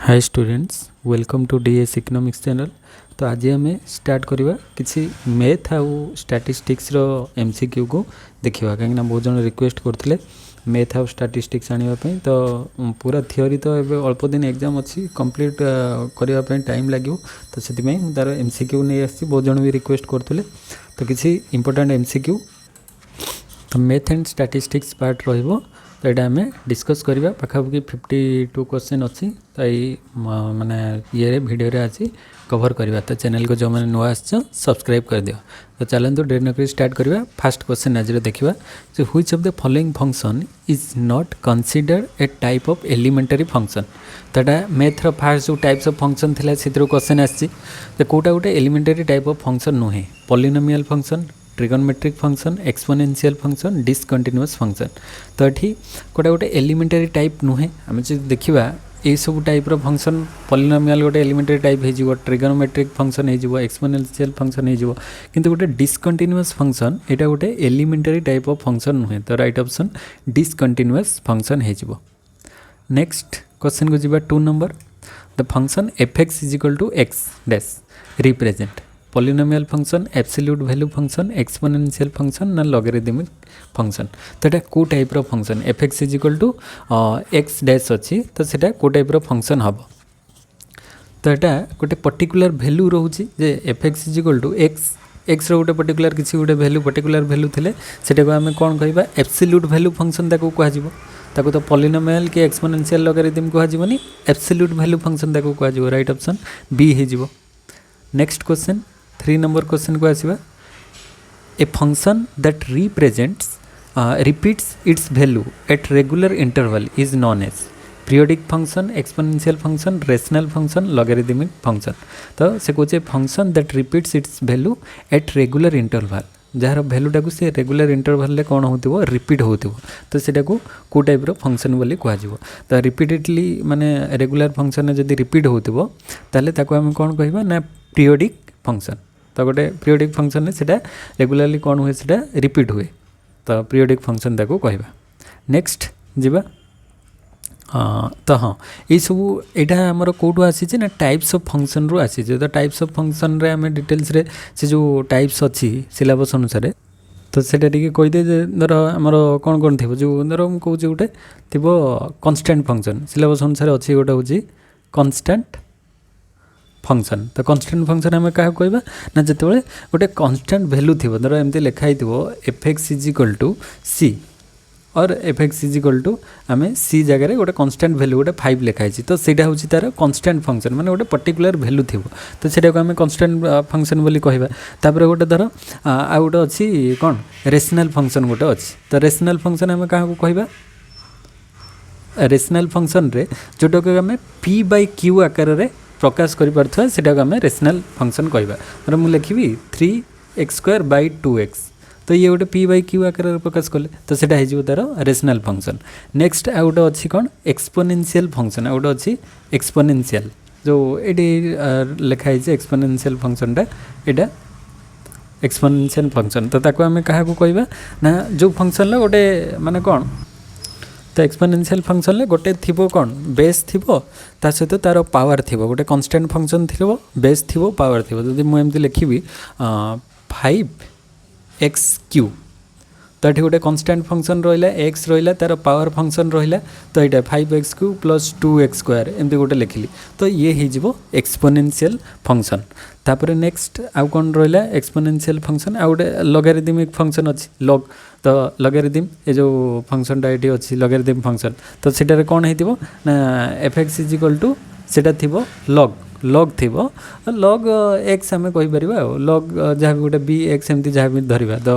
Hi students, welcome to DS economics channel. तो आज आम स्टार्ट करवा किसी मैथ आउ स्टैटिस्टिक्स रो एमसीक्यू को देखा कहीं बहुत जन रिक्वेस्ट करते मैथ आउ स्टैटिस्टिक्स आने तो पूरा थियोरी तो ये अल्प दिन एग्जाम अच्छी कंप्लीट करने टाइम लगे तो से तार एमसीक्यू नहीं आसी बहुत जन भी रिक्वेस्ट करते तो किसी इंपोर्टेंट एमसीक्यू तो मैथ एंड स्टैटिस्टिक्स पार्ट रहिबो। तो यहाँ आम डिस्कस करवा पाखापाखि 52 क्वेश्चन अच्छी तो ये माने ये वीडियो आज कवर करवा। तो चैनल को जो मैंने नुआ सब्सक्राइब कर दियो। तो चलते डेर नक स्टार्ट करवा। फास्ट क्वेश्चन आज देखा जो which of the following function is not considered A type of elementary function. तो यहाँ मैथ्र फास्ट जो टाइप्स ऑफ फंक्शन थी से क्वेश्चन आसी कौटा गोटे एलिमेंटरी टाइप ऑफ फंक्शन नुहे polynomial function trigonometric function exponential function discontinuous function. तो ये गोटे गोटे एलिमेंटरी टाइप नुहे आम जो देखा ये सब टाइप्र फंक्शन पॉलिनोमियल गोटे एलिमेंटरी टाइप हो ट्रिगोनोमेट्रिक फंक्शन हो एक्सपोनेंशियल फंक्शन हो किंतु गोटे डिसकंटिन्यूअस फंक्शन यहाँ गोटे एलिमेंटरी टाइप ऑफ फंक्शन नुहे। तो राइट ऑप्शन डिसकंटिन्यूअस फंक्शन हो। नेक्स्ट क्वेश्चन को जी 2 number the function fx is equal to x dash represent polynomial function absolute value function exponential function ना लॉगरिथमिक फंक्शन। तो यहाँ को type function fx is equal to x dash अच्छी तो सीटा को टाइप फंक्शन हम। तो यहाँ गोटे पर्टिकुलर वैल्यू रोचे जे fx is equal to x रोटे पर्टिकुलर किसी गोटे वैल्यू पर्टिकुलर वैल्यू थे सेटा को आम कौन कह एब्सोल्यूट वैल्यू फंक्शन ताको तो पॉलिनोमियल कि एक्सपोनेंशियल लॉगरिथम कहनी एब्सोल्यूट वैल्यू फंक्शन कह राइट ऑप्शन बी हो। नेक्स्ट क्वेश्चन 3 नंबर क्वेश्चन को आसवा a function that represents repeats its value at regular interval is known as periodic function exponential function rational function logarithmic function. तो से कहे function that repeats its value at regular interval जार वैल्यूटा को से regular interval कौन हो repeat हो तो सेटा को टाइप फंक्शन बोली कह। तो रिपीटेडली माने रेगुलर फंक्शन जब रिपीट हो आम कौन कह ना पीरियोडिक फंक्शन। तो गोटे पीरियोडिक फंक्शन से रेगुलरली कौन हुए से रिपीट हुए तो पीरियोडिक फंक्शन ताको कहवा। नेक्स्ट जीवा तो हाँ ये सब यहाँ आमर कौटू आसी ना टाइप्स ऑफ फंक्शन रू आसी। तो टाइप्स ऑफ फंक्शन रे आम डिटेल्स रे से जो टाइप्स अच्छी सिलेबस अनुसार तो सेटा टिके कहीदे धर आमर कौन कौन थी जो धर मुझे कौच गोटे थी कन्स्टांट फंक्शन सिलेबस अनुसार अच्छी गोटे हूँ कन्स्टांट फंक्शन। तो कन्स्टांट फंक्शन आम क्या कहवा ना जो गोटे कन्स्टांट वैल्यू थी धर एमती लिखाई fx इज इक्वल टू सी और fx इज इक्वल टू आम सी जगह गोटे कन्स्टांट वैल्यू गोटे 5 लिखाई तो ସେଇଟା हूँ तार कन्स्टांट फंक्शन माने गोटे पर्टिकुलर वैल्यू थी तो ସେଇଟାକୁ आम कन्स्टांट फंक्शन बोली कहवा। तापर गोटे धर आ गोटे अच्छी कौन रेशनल फंक्शन गोटे अच्छी तो रेशनल फंक्शन आम क्या कहवा रेशनल फंक्शन रे जोटा को आम p बाय q आकार रे प्रकाश करें से रेशनल फंक्शन कहवा। मतलब मुझे लिखी 3x² बाय 2x तो ये गोटे p बाय q आकार प्रकाश कले तो सीटा हो तार रेशनल फंक्शन। नेक्स्ट आ गोटे अच्छी कौन एक्सपोनेंशियल फंक्शन आ गोटे अच्छी एक्सपोनेंशियल जो ये लिखाई एक्सपोनेंशियल फंक्शनटा यहाँ एक्सपोनेंशियल फंक्शन। तो ताको आम क्या कहवा ना जो फंक्शन गोटे माने कौन तो एक्सपोनेंशियल फंक्शन ले गोटे थी कौन बेस थी ता सहित तार पावर थी गोटे कन्स्टांट फंक्शन थी बेस थी पावर थी जब मुझे लिखी 5x³ तो ये गोटे कन्स्टांट फंक्शन रहा एक्स रहा तार पावर फंक्शन रहा तो ये 5x³ + 2x² एमती गोटे लिखिली तो ये हो एक्सपोनेंशियल फंक्शन। तापर नेक्स्ट आउ कौन रहा एक्सपोनेंशियल फंक्शन आ गोटे लॉगरिथमिक फंक्शन अच्छी लॉग तो लॉगरिथम ये जो फंक्शनटा ये अच्छी लॉगरिथम फंक्शन तो सेटारे कौन हो ना fx इज इक्वल टू सेटा थी लॉग लॉग थी लॉग एक्स आम कहीपर लॉग जहाँ भी गोटे बी एक्स एमती जहाँ भी धरवा तो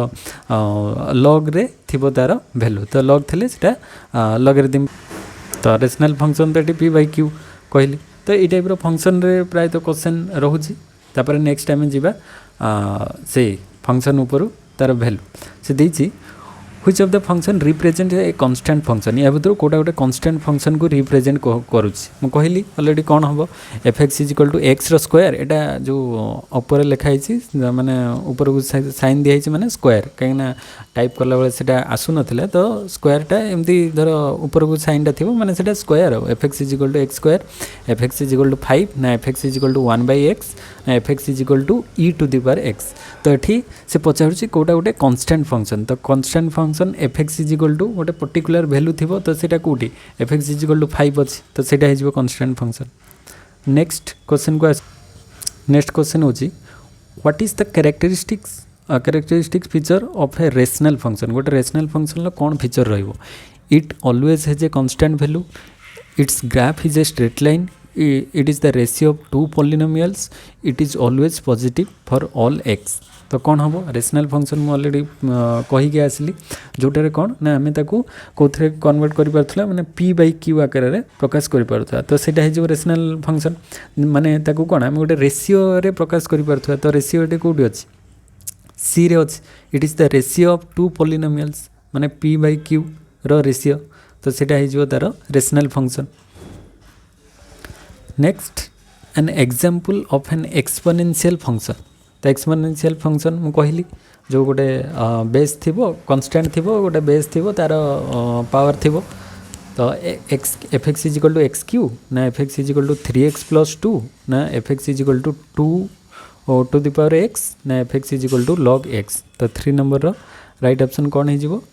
लॉग रे थी तार वैल्यू तो लॉग थे लॉगरिथम तो रेशनल फंक्शन तो ये p बाय q कहली। तो ये टाइप फंक्शन रे प्राय तो क्वेश्चन रोचे। तापर नेक्स्ट टाइम जीवा से फंक्शन ऊपर तार वैल्यू से देछि which of the function represent a constant function या भर कोटा गोटे कांस्टेंट फंक्शन को रिप्रेजेंट करुच्ची कहली ऑलरेडी कौन हम f x is equal to x square एटा जो ऊपर लिखाई माने ऊपर को साइन दिखाई माने स्क्वायर कहीं टाइप कला बेले से आसु नथिला तो स्क्वायरटा एमती धर ऊपर को साइनटा थी माने सेटा square f x is equal to x square f x is equal to 5 ना f x is equal to 1/x ना f x is equal to e to the power x तो ये से पचारूँ कोटा गोटे कांस्टेंट फंक्शन तो constant function f x is equal to गोटे पर्टिकुलर वैल्यू थी तो सेटा कोटी f x is equal to 5 अच्छी तो सेटा हो कांस्टेंट फंक्शन नेक्स्ट क्वेश्चन को नेक्स्ट क्वेश्चन हूँ what is the characteristics feature of a rational function गोटे रेशनल फंक्शन कौन फीचर रहिबो it always has a constant value it's graph is a straight line it is the ratio of two polynomials it is always positive for all x तो कौन हम rational function मुझे already कहीकि आसली जोटार कौन ना आम कौन कन्वर्ट कर माने पी बाई क्यू आकार में प्रकाश कर तो सेटा हो रेशनल फंक्शन माने ताकू कौन आम गोटे रेशियो रे प्रकाश कर तो रेशियो ये कौटी अच्छी सी रे अच्छी it is the ratio of two polynomials माने पी बाई क्यू रो रेशियो तो सेटा हो तार rational function next an example of an exponential function तो एक्सपोनेंशियल फंक्शन मु कहली जो गोटे बेस थी कन्स्टांट थी गोटे बेस थी तार पावर थी तो f x is equal to x cube ना f x is equal to 3x + 2 ना f x is equal to 2 to the power x ना f x is equal to log x तो 3 number right option कौन हो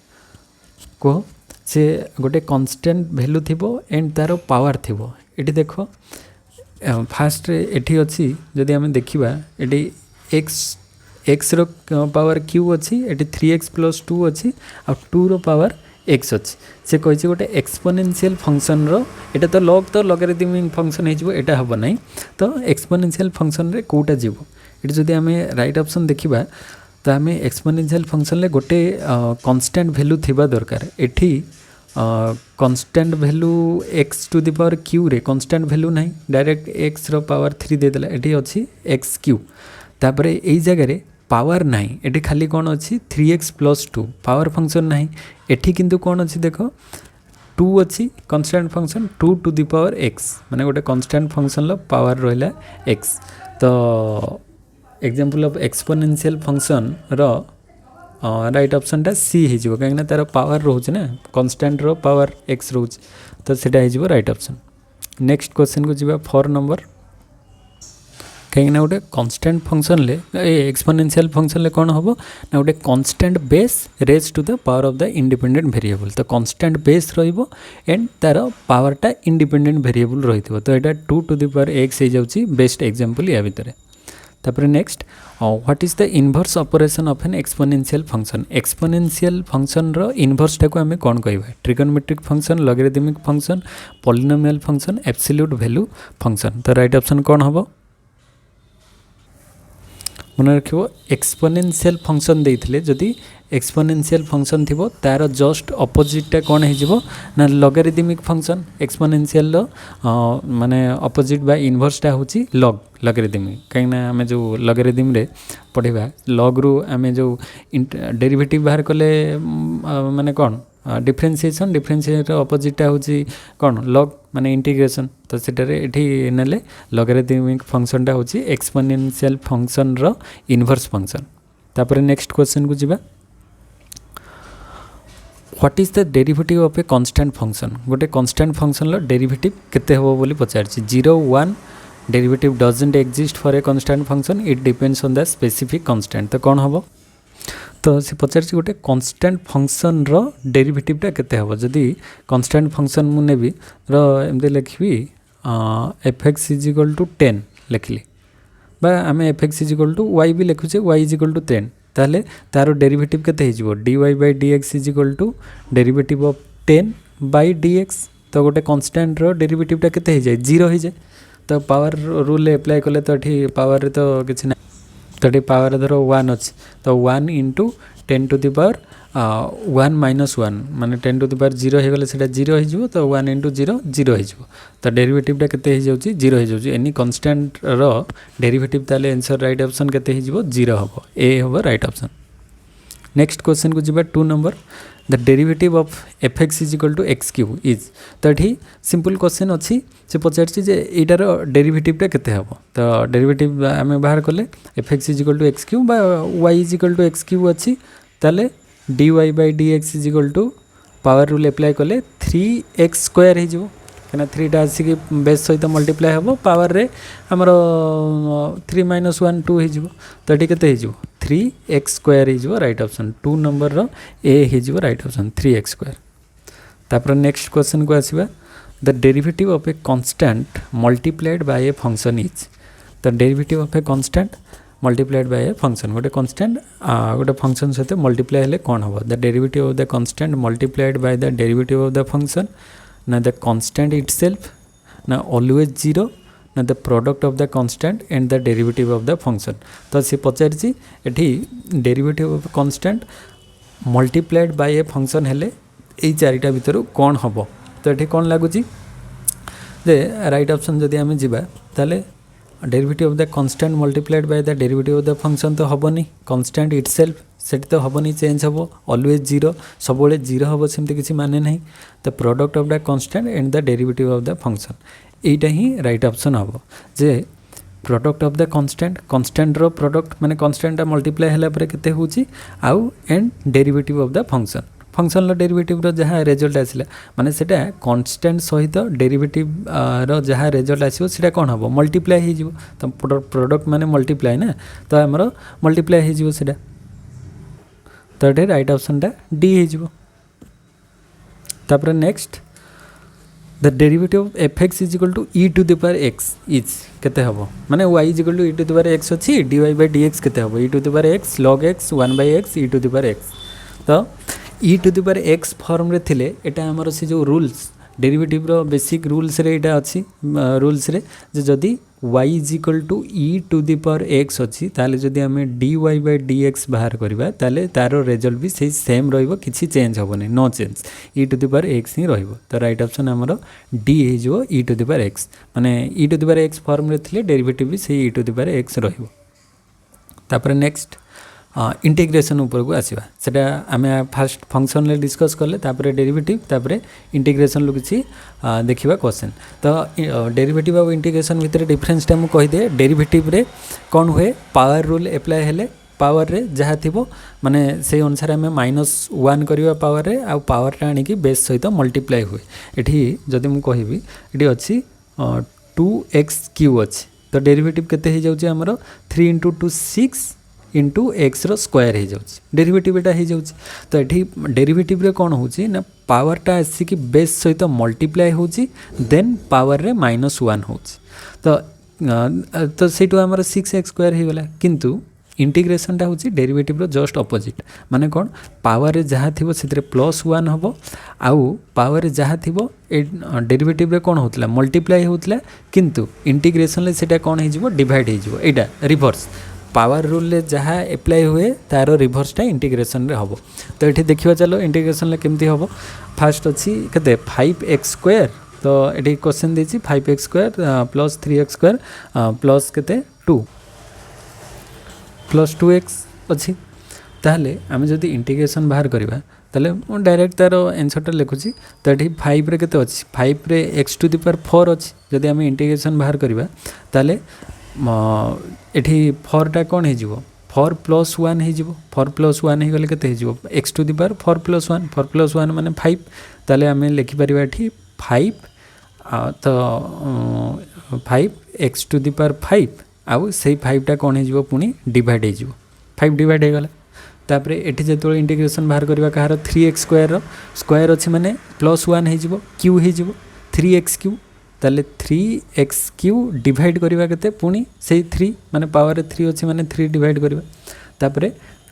कह से गोटे constant value थी एंड तार पावर थी ये देख फास्ट एठी अच्छी जदि आम देखा ये एक्स रो पावर क्यू अच्छी ये 3x + 2 अच्छी आ 2 रो पावर x अच्छी से कही गोटे एक्सपोनेंशियल फंक्शन रो एटा तो लॉगरिथमिक फंक्शन हो हम ना तो एक्सपोनेंशियल फंक्शन रे कोटा जीव ये जदि आम राइट ऑप्शन देखा तो आम एक्सपोनेंशियल फंक्शन रे गोटे कांस्टेंट वैल्यू थिबा दरकार एठी constant value x to the power cube रे कांस्टेंट वैल्यू ना डायरेक्ट एक्स रो पावर 3 देदेला ये अच्छी एक्स क्यू तापर यही जगह पावर ना ये खाली कौन अच्छी 3x + 2 पावर फंक्शन ना एठी किंतु कौन अच्छी देख 2 अच्छी constant function 2 to the power x माने गोटे कांस्टेंट फंक्शन लो पावर रहा x तो एग्जांपल ऑफ एक्सपोनेंशियल फंक्शन रो राइट ऑप्शन टा सी हो कहीं तार पावर रोचे ना कांस्टेंट रो पावर x रोच तो सेटा हो राइट ऑप्शन नेक्स्ट क्वेश्चन को जीवा 4 नंबर कहीं गोटे कांस्टेंट फंक्शन ले एक्सपोनेंशियल फंक्शन ले कौन हम ना गोटे constant base raise to the power of the independent variable तो कांस्टेंट बेस रहिबो एंड तार पावरटा इंडिपेंडेंट वेरिएबल रही तो यहाँ 2 टू द पावर x हो जाउची बेस्ट एग्जांपल या भितर तापर next what is the inverse operation of an exponential function रो इनवर्स टाको आम कौन कहवा trigonometric function logarithmic function polynomial function absolute value function तो राइट ऑप्शन कौन हम मन रख एक्सपोनेंशियल फंक्शन देते जदि एक्सपोनेंशियल फंक्शन थी तार जस्ट अपोजिटा कौन हो ना लॉगरिथमिक फंक्शन एक्सपोनेंशियल माने अपोजिट बा इनवर्सटा हूँ लॉगरिथमिक कहीं आम जो लॉगरिथम रे पढ़ा लॉग रु आम जो डेरिवेटिव बाहर कले माने कौन डिफरेंशिएशन अपोजिटा हूँ कौन लॉग माने इंटीग्रेशन तो सेटारे एठी नेले लॉगरिथमिक फंक्शनटा हूँ एक्सपोनेंशियल फंक्शन रो इनवर्स फंक्शन तापर नेक्स्ट क्वेश्चन को जीवा what is the derivative of a constant function गोटे कांस्टेंट फंक्शन लो डेरिवेटिव केते हो बोली पचार 0 1 derivative doesn't exist for a constant function it depends on the specific constant तो कौन हम तो से पचार गोटे कांस्टेंट फंक्शन रो डेरिवेटिवटा केते हो जदि कांस्टेंट फंक्शन मु नेबी रो एमते लिखबी f x is equal to 10 लिखली बा आम f x is equal to y भी लिखुचे वाई इज इक्वल टू 10 ताले तार डेरिवेटिव केते हो dy by dx is equal to derivative of 10 by dx तो गोटे कांस्टेंट रो डेरिवेटिवटा केते हो जाए 0 हो जाए तो पावर रूल अप्लाई कले तो ये पावर तो किसी ना तो ये पावर धर 1 अच्छे तो 1 into 10 to the power 1 minus 1 माने 10 टू द पावर 0 हो गले सेटा 0 हो तो 1 इंटू 0 0 हो तो डेरिवेटिवटा केते हो जाउची 0 हो जाउची एनी कांस्टेंट रो डेरिवेटिव ताले आंसर राइट ऑप्शन केते हो 0 हो ए हो राइट ऑप्शन नेक्स्ट क्वेश्चन को जीवा 2 number the derivative of fx is equal to x cube is तो ये सिंपल क्वेश्चन अच्छी से पचार एटार डेरिवेटिवटा केते हम तो डेरिवेटिव आम बाहर कले fx is equal to x cube y is equal to x cube अच्छी ताले dy by dx is equal to power rule apply कले 3x स्क्वायर हो कहीं 3टा आसिक बेस सहित मल्टीप्लाई हम पावर रे आमर 3 - 1 2 हो तो ये के 3x स्क्वायर हो राइट ऑप्शन 2 नंबर रो ए हो राइट ऑप्शन 3x स्क्वायर। तापर नेक्स्ट क्वेश्चन को आसीबा the derivative of a constant multiplied by a function is the derivative of a constant multiplied by a function गोटे constant गोटे function सहित multiply हेले कौन हम the derivative of the constant multiplied by the derivative of the function ना the constant itself ना always zero ना the product of the constant and the derivative of the function तो सी पचारि एठी derivative of constant multiplied by a function हेले एई चारिटा भितर कौन हम तो ये कौन लगुच राइट ऑप्शन जदि आम जीवा ताले derivative of the constant multiplied by the derivative of the function तो हेनी कांस्टेंट इटसेल्फ सेट तो हेनी चेंज हम ऑलवेज जीरो सब जीरो हम सेमती किसी माने नहीं the product of the constant and the derivative of the function यहीटा ही राइट ऑप्शन हम जे product of the constant constant रो प्रोडक्ट माने कांस्टेंटा मल्टीप्लाई हला पर केते होची आउ and derivative of the function function रो डेरिवेटिव रो जहाँ रिजल्ट आसिला माने सेटा कांस्टेंट सहित डेरिवेटिव रो जहाँ रिजल्ट आसीबो सेटा कोन हबो मल्टीप्लाई हे जिवो तो प्रोडक्ट माने मल्टीप्लाई ना तो हमरो मल्टीप्लाई हे जिवो सेटा तो ये राइट ऑप्शन टा डी हे जिवो। तापर next the derivative of fx is equal to e to the power x is केते हबो माने y is equal to e to the power x अछि dy बाय dx केते हबो e to the power x log x 1 by x e to the power x तो e to the power x form रे थिले एटा हमर से जो रूल्स डेरिवेटिव रो बेसिक रूल्स रे एटा अछि रूल्स रे जे जदी y is equal to e to the power x अछि ताले जदी हमें dy बाय dx बाहर करबा ताले तारो रिजल्ट भी सेही सेम रहइबो किछि चेंज होबो नै no change e to the power x ही रहइबो तो राइट ऑप्शन हमरो d हे जो e to the power x माने e to the power x form रे थिले डेरिवेटिव भी सेही e to the power x रहइबो। तापर नेक्स्ट इंटीग्रेशन ऊपर को आसीबा सेटा आमे फास्ट फंक्शन ले डिस्कस करले तापर डेरिवेटिव तापर इंटीग्रेशन लो किछि देखिबा क्वेश्चन तो डेरिवेटिव और इंटीग्रेशन भितर डिफरेंस टा मु कहि दे डेरिवेटिव रे कोन हुए पावर रूल अप्लाई हेले पावर रे जहाँ थिबो माने से अनुसार आमे -1 करिवा पावर रे आ पावर टा आनी कि बेस सहित मल्टीप्लाई हुए एठी जदि मु कहिबी एठी अछि 2x³ अछि तो डेरिवेटिव केते हे जाउची हमरो 3 * 2 6 इंटू एक्स रो स्क्वायर हो जाउची डेरिवेटिव एटा हो जाउची तो एठी डेरिवेटिव रे कोन होची ना पावर टा आसी कि बेस सहित मल्टीप्लाई होची देन पावर रे -1 होची तो सेटू हमर 6x स्क्वायर हो गला किंतु इंटीग्रेशन टा होची डेरिवेटिव रो जस्ट ऑपोजिट माने कोन पावर रे जहाँ थिबो सेतरे +1 हबो आउ पावर रे जहाँ थिबो ए डेरिवेटिव रे कोन होतला मल्टीप्लाई होतला किंतु इंटीग्रेशन ले सेटा कोन हे जिवो डिवाइड हे जिवो एटा रिवर्स पावर रूल ले जहाँ एप्लाई हुए तार रिभर्सटा इंटीग्रेशन रे हबो तो ये देखिए चलो इंटीग्रेशन ले केमती हबो फास्ट अच्छी केते 5x स्क्वायर तो ये क्वेश्चन देछि 5x square plus 3x square plus केते 2 प्लस 2x अच्छी ताहले आमे जदि इंटीग्रेशन बाहर करबा ताले मु डायरेक्ट तार आंसर लिखुची तो ये 5 रे केते अछि 5 रे x टू द पावर 4 अछि जदि आमे इंटीग्रेशन बाहर करबा ताले एठी 4 टा कोन हे जिवो 4 + 1 हे जिवो 4 + 1 हे गले केते हे जिवो x टू द पावर 4 + 1 माने 5 ताले हमें लिखि परिबा एठी 5 तो 5 x टू द पावर 5 आउ सेही 5 टा कोन हे जिवो पुनी डिवाइड हे जिवो 5 डिवाइड हे गला तापरे एठी जेतो इंटीग्रेशन बाहर करबा कहार 3x स्क्वायर रो स्क्वायर अछि माने +1 हे जिवो q हे जिवो 3x³ ताले 3x³ डिवाइड करबा केते पुनी सेही 3 माने पावर रे 3 अछि माने 3 डिवाइड करबा तापरे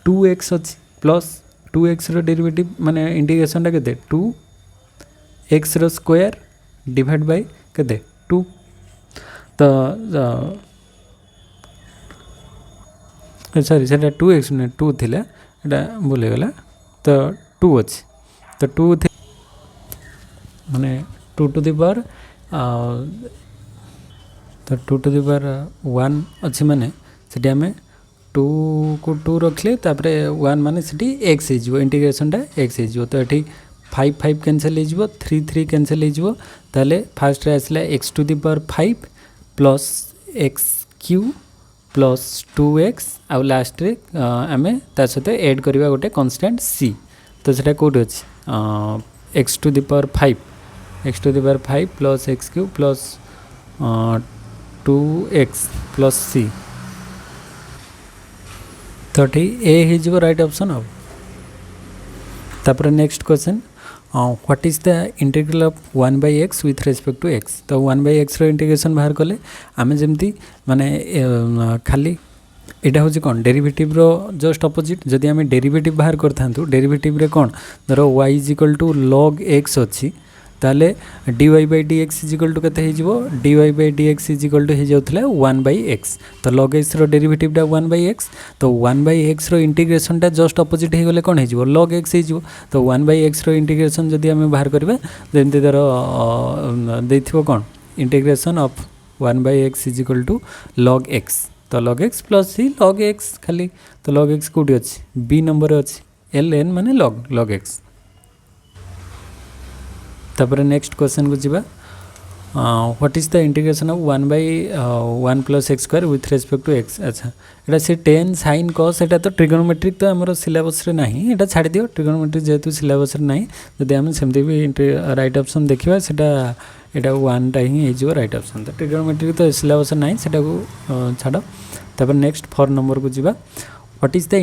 2x अछि प्लस 2x रो डेरिवेटिव माने इंटीग्रेशन टा केते 2x row square divide by केते 2 तो सॉरी सेटा 2x ने 2 थिला एटा बोले गला तो 2 अछि तो 2 माने 2 टू द पावर तो 2 टू द पावर 1 अच्छी माने से आम टू को टू रखले तापरे 1 माने सिटी x हो इंटीग्रेशन टा x हो तो ये 5 5 कैंसिल हो 3 3 कैंसिल हो ताले फास्ट रे आसला x to the power 5 plus x cube plus 2x आउ लास्ट रे आमे ता सहित ऐड करबा गोटे कांस्टेंट c तो सेटा कोड अछि x to the power 5 plus x cube plus 2x plus c तो ए हो राइट ऑप्शन अब तापर next question what is the integral of 1/x with respect to x तो 1/x रो इंटीग्रेशन बाहर कले आमे जेमती माने खाली एटा होची कोन डेरिवेटिव रो जस्ट अपोजिट जदि आमे डेरिवेटिव बाहर करथांतु डेरिवेटिव रे कोन धरो y log x अछि ताले dy by dx केते हे जिवो dy by dx hey जाउथले 1/x तो log x रो डेरिवेटिव डा 1/x तो 1/x रो इंटीग्रेशन टा जस्ट अपोजिट हे गले कोन हे जिवो log x हे जिवो तो 1/x रो इंटीग्रेशन जदि हमें बाहर करबा जेंति दरो देथिबो कोन integration of 1/x log x तो log x plus c log x खाली तो log x कोडी अछि b नंबर अछि ln माने log x तापर नेक्स्ट क्वेश्चन को जीवा what is the integration of 1/1 plus x square with respect to x अच्छा एटा से tan sin cos एटा तो ट्रिगोनोमेट्रिक तो हमरो सिलेबस रे नाही एटा छाडी दियो ट्रिगोनोमेट्रिक जेतु सिलेबस रे नाही जदि हम सेमते भी राइट ऑप्शन देखिबा सेटा एटा 1 टा ही हे जो राइट ऑप्शन तो ट्रिगोनोमेट्रिक तो सिलेबस नाही सेटा को छाडो तापर नेक्स्ट 4 नंबर को जीवा what is the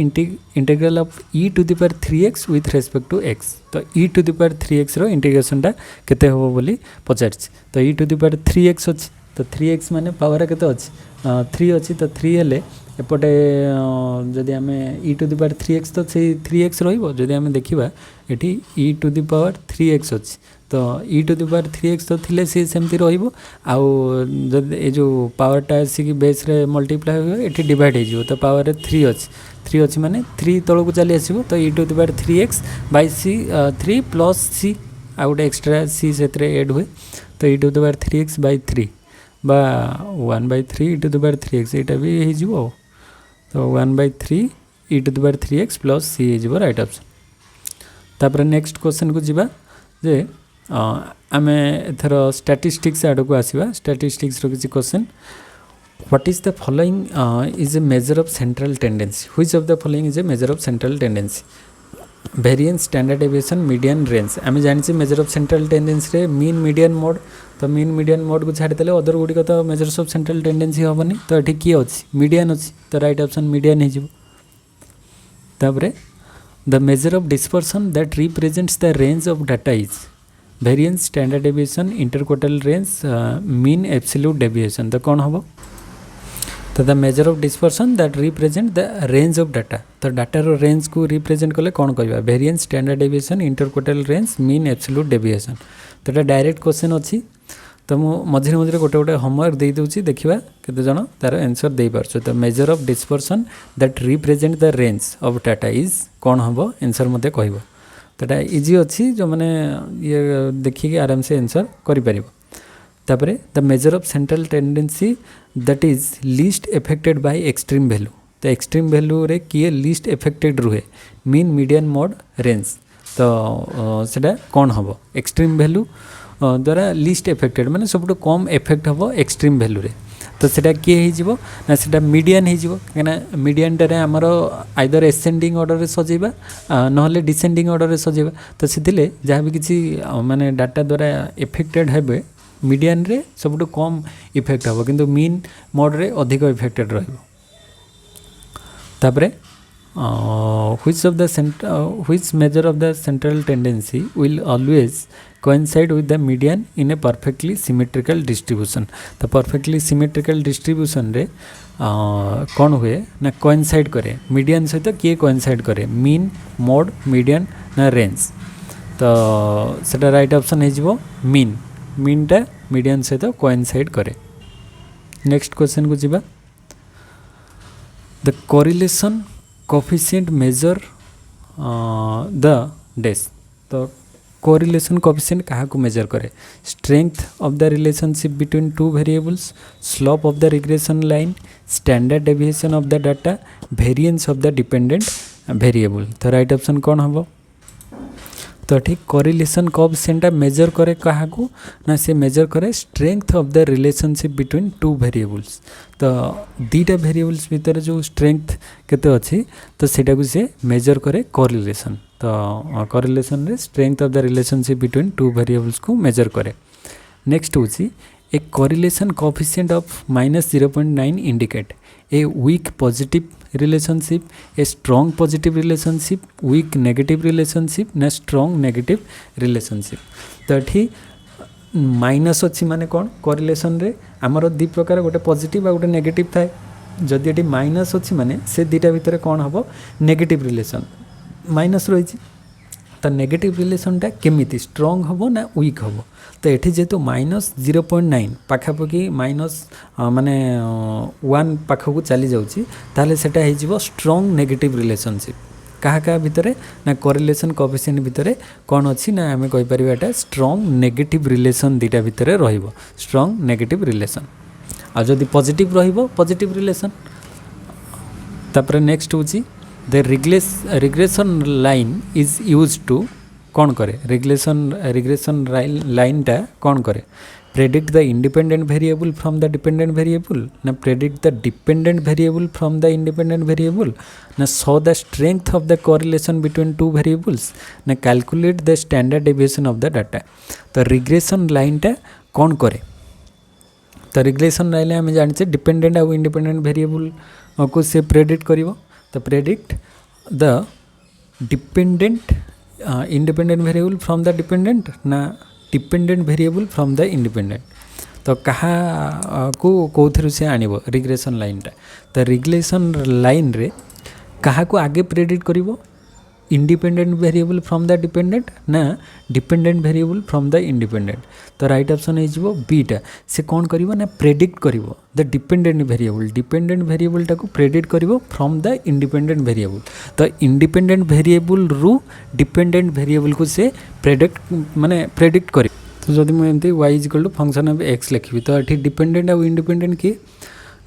integral of e to the power 3x with respect to x तो e to the power 3x रो इंटीग्रेशन टा केते होबो बोली पचारछि तो e to the power 3x अछि तो 3x माने पावर केते अछि 3 अछि तो 3 हेले एपटे जदि हमें e to the power 3x तो से 3x रहइबो जदि हमें देखिबा एठी e to the power 3x अछि तो e to the power 3x तो थिले से सेमति रहइबो आउ जदि ए जो पावर टा से कि बेस रे मल्टीप्लाई हो एठी डिवाइड हे जिवो तो पावर रे 3 अछि माने 3 तळ को चली आसीबो तो e to the power 3x by c 3 plus c आउट एक्स्ट्रा c सेतरे ऐड हुए तो e to the power 3x by 3 बा 1/3 e to the power 3x एटा भी हे जिवो तो 1/3 e to the power 3x plus c हे जिवो राइट ऑप्शन तापर नेक्स्ट क्वेश्चन को जिबा जे आमे एथर स्टैटिस्टिक्स आड़ को आसीबा स्टैटिस्टिक्स रो किछि question what is the following is a major of central tendency which of the following is a major of central tendency variance standard deviation median range आमे जानि major of central tendency रे mean median mode तो mean median mode को छाड़ी देले other गुडी तो measures of central tendency होबनी तो एठी की अछि मीडियन अछि तो राइट ऑप्शन मीडियन हे जिवो तापरे the measure of dispersion that represents the range of data is variance standard deviation interquartile range mean absolute deviation तो कौन हम तो the measure of dispersion that represent the range of data तो data रो range को represent कले कौन कहबा variance standard deviation interquartile range mean absolute deviation तो एटा डायरेक्ट क्वेश्चन अछि तो मु मझिरे मझिरे गोटे गोटे होमवर्क दे दोछि देखिबा केते जण तार आंसर दे पारछो तो measure of dispersion that represent the range of data is कौन हबो आंसर मते कहबो तो इजी अच्छी जो मैंने ये देखिए आराम से आंसर करें तापरे the measure of central tendency that is least affected by extreme value तो एक्सट्रीम वैल्यू रे किए लीस्ट एफेक्टेड रुहे मीन मीडियन मोड रेंज तो सेटा कौन हम एक्सट्रीम वैल्यू द्वारा लीस्ट एफेक्टेड माने सब कम एफेक्ट हम एक्सट्रीम वैल्यू रे तो सेटा किए ही जीवो ना सेटा मीडियन ही जीवो कना मीडियन टारे हमरो आइदर एसेंडिंग ऑर्डर रे सजेबा नहले डिसेंडिंग ऑर्डर रे सजेबा तो सिथिले जहाँ भी किसी माने डाटा द्वारा इफेक्टेड हेबे मीडियन रे सबटो कम इफेक्ट हबो किंतु मीन मोड रे अधिक इफेक्टेड रहइबो तापरे which measure of the central tendency will always coincide with the median in a perfectly symmetrical distribution तो perfectly symmetrical distribution रे कौन हुए ना coincide करे median सहित किए coincide करे mean mode median ना range तो सेटा राइट ऑप्शन है जीवो mean टा median सहित coincide करे नेक्स्ट क्वेश्चन को जीवा the correlation coefficient measure the dash तो कोरिलेशन कोएफिशिएंट क्या मेजर करे strength of the relationship between two variables slope of the regression line standard deviation of the data variance of the dependent variable तो right option कौन हम तो ठीक correlation coefficient major करे क्या ना से मेजर करे strength of the relationship between two variables तो दीटा वेरिएबल्स भीतर जो स्ट्रेंथ केते अच्छी तो सेटा को से मेजर करे कोरिलेशन तो कोरिलेशन रे strength of the relationship between two variables को मेजर करे नेक्स्ट होची a correlation coefficient of -0.9 indicate a weak positive relationship a strong positive relationship weak negative relationship ना स्ट्रॉन्ग नेगेटिव रिलेशनशिप तो ये minus अच्छी माने कौन कोरिलेशन रे आमर दी प्रकार गोटे पॉजिटिव आ गोटे नेगेटिव थाए जदि ये माइनस अच्छी माने से दीटा भितर कौन हम नेगेटिव रिलेशन माइनस रही तो नेगेटिव रिलेशनटा केमिति स्ट्रॉन्ग हम ना वीक हम तो ये जेहेतु -0.9 पाखापाखि माइनस माने 1 पाखक चली जाऊँगी ताले सेटा हो स्ट्रॉन्ग नेगेटिव रिलेशनशिप क्या भितर ना कोरिलेशन कोएफिशिएंट भितर कौन अच्छी ना आम कहीपर एटा स्ट्रॉन्ग नेगेटिव रिलेशन दीटा भितर रहिबो स्ट्रॉन्ग नेगेटिव रिलेशन आ जदि पॉजिटिव रहिबो पॉजिटिव रिलेशन तापर नेक्स्ट होची the regression line is use to कौन करे रिग्रेशन लाइनटा कौन करे predict the independent variable from the dependent variable ना predict the dependent variable from the independent variable ना show the strength of the correlation between two variables ना calculate the standard deviation of the data तो regression लाइनटा कौन करे तो regression line आम जाने डिपेंडेंट और इंडिपेंडेंट वेरिएबल को से प्रेडिक्ट करिवो तो predict the dependent independent variable from the dependent ना dependent variable from the independent तो कहा को कौथि से आनिबो रिग्रेशन लाइनटा तो रिग्रेशन लाइन रे कहा को आगे प्रेडिक्ट करिवो independent variable from the dependent ना dependent variable from the independent तो राइट ऑप्शन हो बीटा से कौन करिवो ना प्रेडिक्ट करिवो द डिपेंडेंट वेरिएबल टाको प्रेडिक्ट करिवो फ्रॉम द इंडिपेंडेंट वेरिएबल तो इंडिपेंडेंट वेरिएबल रु डिपेंडेंट वेरिएबल को से प्रेडिक्ट करी तो जब मुझे y equal to function of x लिखी तो ये डिपेंडेंट और इंडिपेंडेंट किए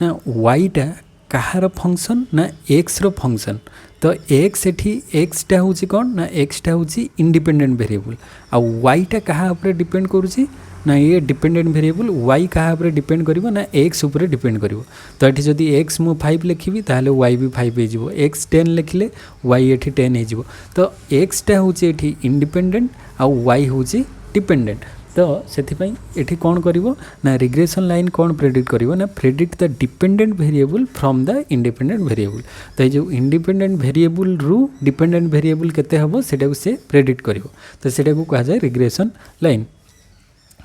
ना yटा कहार फंक्शन ना x रो फंक्शन तो x एठी x टा होची कौन ना x टा होची इंडिपेंडेंट वेरिएबल आ y टा कहा ऊपर डिपेंड करूची ना ये डिपेंडेंट वेरिएबल y कहा ऊपर डिपेंड करिवो ना x ऊपर डिपेंड करिवो तो एठी जदी x मु 5 लिखिबी ताले y भी 5 हे जिवो x 10 लिखिले y एठी 10 हे जिवो तो x टा होची एठी इंडिपेंडेंट आ y होची डिपेंडेंट तो सेथिपाई एठी कौन करिवो ना रिग्रेशन लाइन कौन प्रेडिक्ट करिवो ना predict the dependent variable from the independent variable तो ये जो इंडिपेंडेंट वेरिएबल रु डिपेंडेंट वेरिएबल केते हबो सेटा को से प्रेडिक्ट करिवो तो सेटा को कहा जाय रिग्रेशन लाइन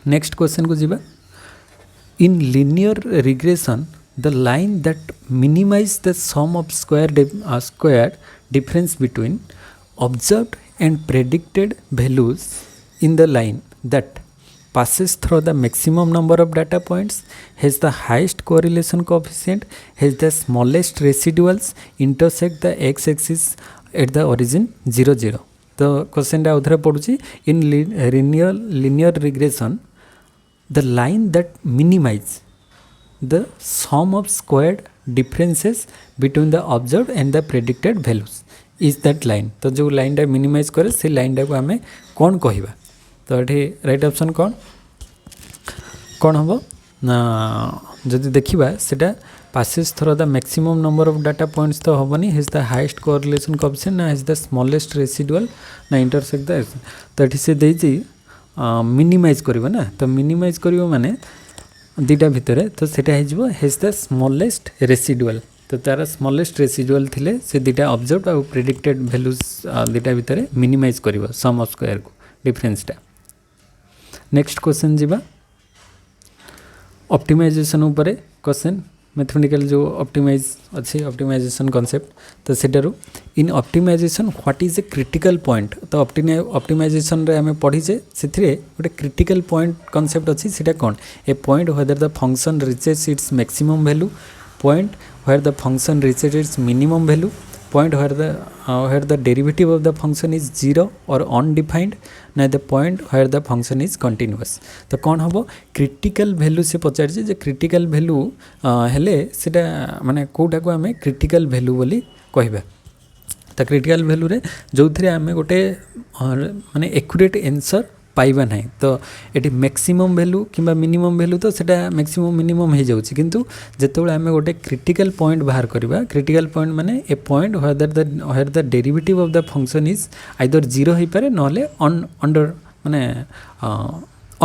नेक्स्ट क्वेश्चन को जीवा in linear regression the line that minimize the sum of square difference between observed and predicted values in the line that passes through the maximum number of data points has the highest correlation coefficient has the smallest residuals intersect the x-axis at the origin 0 0 तो question टा उधर पड़ुची इन linear regression the line that minimize the sum of squared differences between the observed and the predicted values is that line तो जो line टा minimise करे से line टा को आमे कौन कहिबा तो ये राइट ऑप्शन कौन हम ना जदि देखा सेटा passes through the maximum number of data points तो हेनी his the highest correlation coefficient ना हिज द स्मॉलेस्ट रेसिडुअल ना इंटरसेक्ट द तो ये से देजी मिनिमाइज करिवो ना तो मिनिमाइज करिवो माने दीटा भितर तो सेटा हो हिज द स्मॉलेस्ट रेसिडुअल तो तार स्मॉलेस्ट रेसिडुअल थिले से दीटा ऑब्जर्व्ड और प्रेडिक्टेड वैल्यूज दीटा भितर मिनिमाइज करिवो सम ऑफ स्क्वायर को डिफरेंसटा नेक्स्ट क्वेश्चन जीवा ऑप्टिमाइजेशन ऊपर क्वेश्चन मैथमेटिकल जो ऑप्टिमाइज अच्छी ऑप्टिमाइजेशन कॉन्सेप्ट तो सेटारू in optimisation what is a critical point तो ऑप्टिमाइजेशन रे हमें पढ़ीचे से गोटे क्रिटिकल पॉइंट कॉन्सेप्ट अच्छी सेटा कौन a point whether the function reaches its maximum value point where the function reaches its minimum value point where the where the derivative of the function is 0 or undefined, ना the point where the function is continuous. तो कौन हम critical value से पचार जे critical value हेले सेटा माने कोटा को आमे क्रिटिकल वैल्यू बोली कहबा. तो क्रिटिकल वैल्यू रे जो थे आमे गोटे माने एक्यूरेट आंसर पाइबा ना. तो ये मैक्सिमम वैल्यू कि मिनिमम वैल्यू तो सेटा मैक्सिमम मिनिमम हो जाउछि. किंतु जेतोळे आमे गोटे क्रिटिकल पॉइंट बाहर करबा, क्रिटिकल पॉइंट माने a point where the derivative of the function is either 0 हो पारे नले अंडर माने